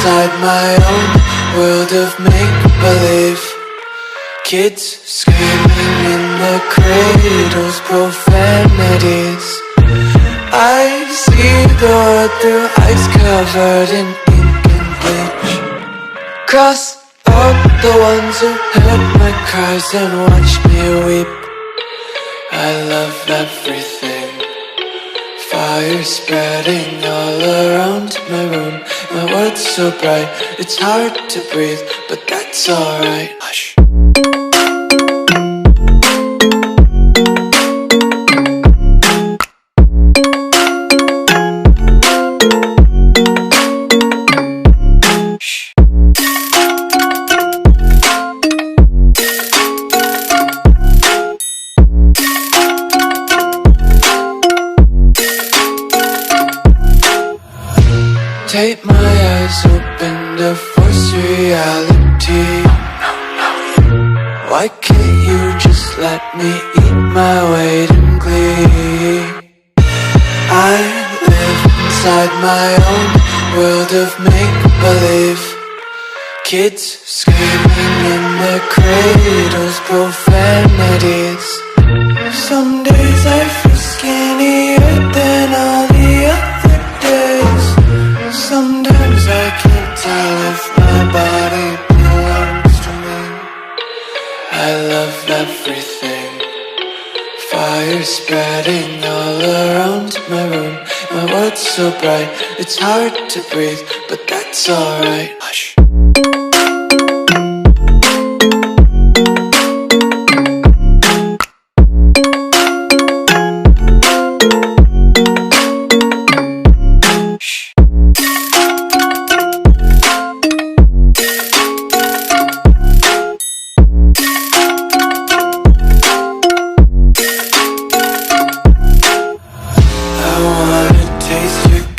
inside my own world of make-believe. Kids screaming in the cradles, profanities. I see the world through eyes covered in ink and bleach. Cross out the ones who heard my cries and watched me weep. I love everything. Fire spreading all around my room. My world's so bright, it's hard to breathe, but that's alright. Hush. Tape my eyes open to force reality. Why can't you just let me eat my weight in glee? I live inside my own world of make-believe. Kids screaming in their cradles, profanities. Some days I feel skinnier than all the other days. Sometimes I can't tell if my body belongs to me. I love everything. Fire spreading all around my room. My world's so bright, it's hard to breathe, but that's alright. Hush.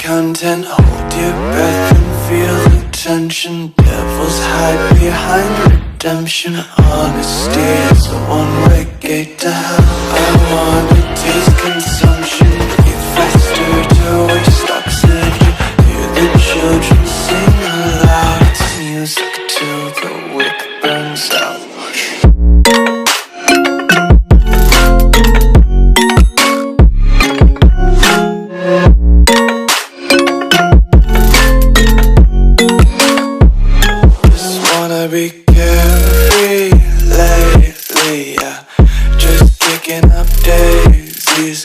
Content, hold your breath and feel the tension. Devils hide behind redemption. Honesty is a one-way gate to hell. I wanna taste consumption, breathe faster to waste oxygen. Hear the children sing aloud. It's music till the wick burns out. Be carefree lately, yeah. Just kicking up daisies,